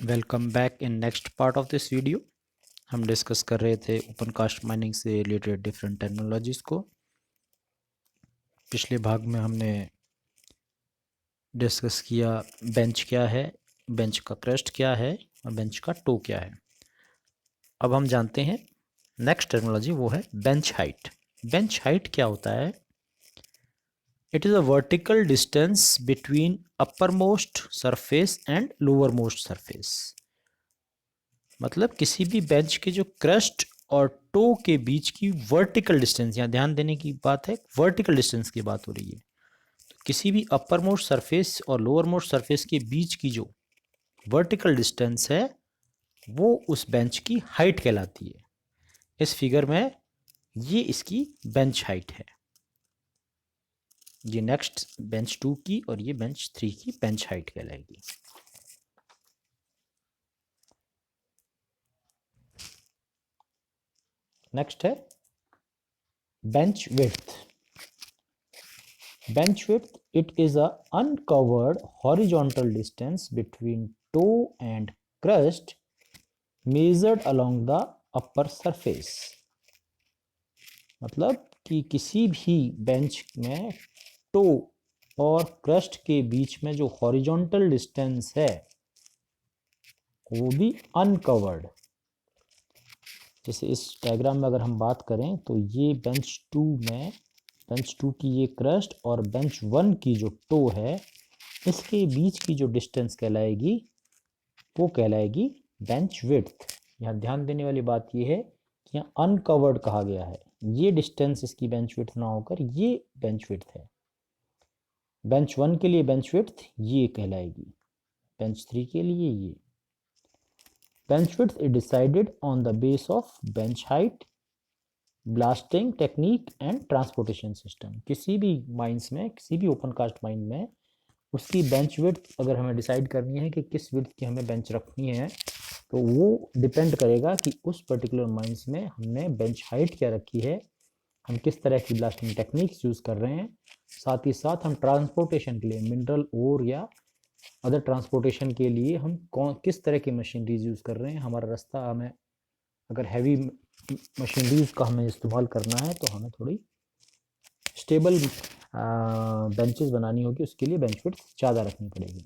Welcome back in next part of this video. हम discuss कर रहे थे ओपन कास्ट माइनिंग से रिलेटेड डिफरेंट टेक्नोलॉजीज़ को। पिछले भाग में हमने डिस्कस किया बेंच क्या है, बेंच का क्रस्ट क्या है और बेंच का टो क्या है। अब हम जानते हैं नेक्स्ट टेक्नोलॉजी, वो है बेंच हाइट। बेंच हाइट क्या होता है? It is a vertical distance between upper most surface and lower most surface. मतलब किसी भी बेंच के जो क्रस्ट और टो के बीच की वर्टिकल डिस्टेंस, यहाँ ध्यान देने की बात है, वर्टिकल डिस्टेंस की बात हो रही है। तो किसी भी अपर मोस्ट सरफेस और लोअर मोस्ट सरफेस के बीच की जो वर्टिकल डिस्टेंस है वो उस बेंच की हाइट कहलाती है। इस फिगर में ये इसकी बेंच हाइट है। ये नेक्स्ट बेंच 2 की और ये बेंच 3 की बेंच हाइट कहलाएगी। नेक्स्ट है bench width. Bench width, it is a uncovered horizontal distance between toe and crust measured along the upper surface। मतलब कि किसी भी बेंच में टो और क्रस्ट के बीच में जो हॉरिजॉन्टल डिस्टेंस है वो भी अनकवर्ड। जैसे इस डायग्राम में अगर हम बात करें तो ये बेंच 2 में, बेंच 2 की ये क्रस्ट और बेंच 1 की जो टो है, इसके बीच की जो डिस्टेंस कहलाएगी वो कहलाएगी बेंच विड्थ। यहाँ ध्यान देने वाली बात ये है कि यहाँ अनकवर्ड कहा गया है। ये डिस्टेंस इसकी बेंच विड्थ ना होकर ये बेंच विड्थ है। बेंच 1 के लिए बेंच विड्थ ये कहलाएगी, बेंच 3 के लिए ये। Bench width is decided on the base of bench height, blasting technique and transportation system. किसी भी माइंस में, किसी भी ओपन कास्ट माइन में उसकी बेंच विड्थ अगर हमें डिसाइड करनी है कि किस विड्थ की हमें बेंच रखनी है, तो वो डिपेंड करेगा कि उस पर्टिकुलर माइंस में हमने बेंच हाइट क्या रखी है, हम किस तरह की ब्लास्टिंग टेक्निक्स यूज़ कर रहे हैं, साथ ही साथ हम ट्रांसपोर्टेशन के लिए मिनरल ओर या अदर ट्रांसपोर्टेशन के लिए हम किस तरह की मशीनरीज यूज़ कर रहे हैं। हमारा रास्ता, हमें अगर हैवी मशीनरीज का हमें इस्तेमाल करना है तो हमें थोड़ी स्टेबल बेंचेस बनानी होगी, उसके लिए बेंच विड्थ ज़्यादा रखनी पड़ेगी।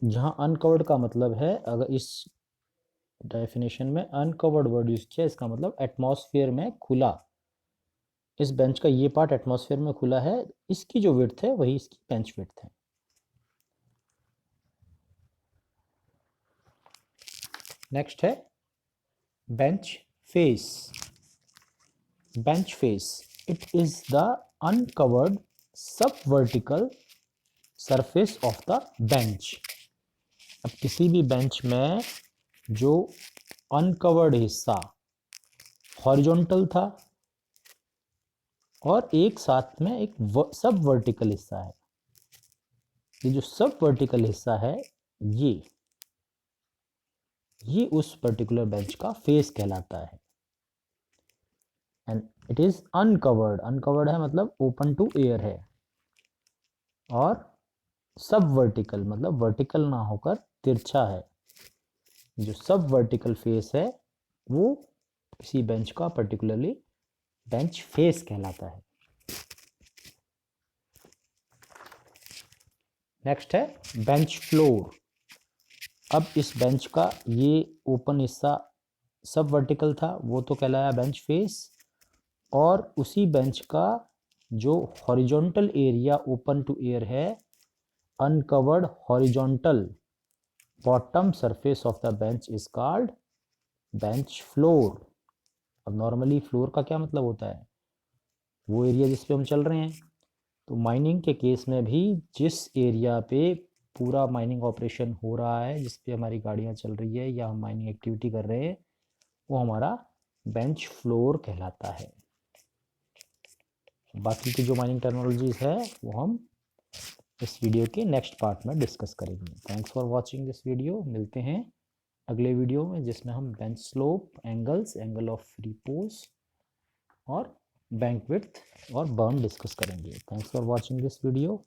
जहाँ अनकवर्ड का मतलब है, अगर इस डेफिनेशन में अनकवर्ड वर्ड यूज किया, इसका मतलब एटमॉस्फेयर में खुला। इस बेंच का ये पार्ट एटमॉस्फेयर में खुला है, इसकी जो विड्थ है वही इसकी बेंच विड्थ है। नेक्स्ट है bench face. Bench face, it is the uncovered sub vertical surface of the bench. अब किसी भी बेंच में जो अनकवर्ड हिस्सा हॉरिजॉन्टल था और एक साथ में एक सब वर्टिकल हिस्सा है, ये जो सब वर्टिकल हिस्सा है ये उस पर्टिकुलर बेंच का फेस कहलाता है। And it is uncovered. Uncovered है मतलब ओपन टू एयर है, और सब वर्टिकल मतलब वर्टिकल ना होकर तिरछा है। जो सब वर्टिकल फेस है वो किसी बेंच का पर्टिकुलरली बेंच फेस कहलाता है। नेक्स्ट है बेंच फ्लोर। अब इस बेंच का ये ओपन हिस्सा सब वर्टिकल था, वो तो कहलाया बेंच फेस, और उसी बेंच का जो horizontal area open to air है, uncovered horizontal bottom surface of the bench is called bench floor. अब नॉर्मली फ्लोर का क्या मतलब होता है? वो एरिया जिस पे हम चल रहे हैं। तो माइनिंग के केस में भी जिस एरिया पे पूरा माइनिंग ऑपरेशन हो रहा है, जिस पे हमारी गाड़ियाँ चल रही है या हम माइनिंग एक्टिविटी कर रहे हैं, वो हमारा बेंच फ्लोर कहलाता है। बाकी की जो माइनिंग टेक्नोलॉजीज है वो हम इस वीडियो के नेक्स्ट पार्ट में डिस्कस करेंगे। Thanks for watching this video. मिलते हैं अगले वीडियो में, जिसमें हम bench slope, angles, angle of repose और बैंक विड्थ और बर्न डिस्कस करेंगे। Thanks for watching this video.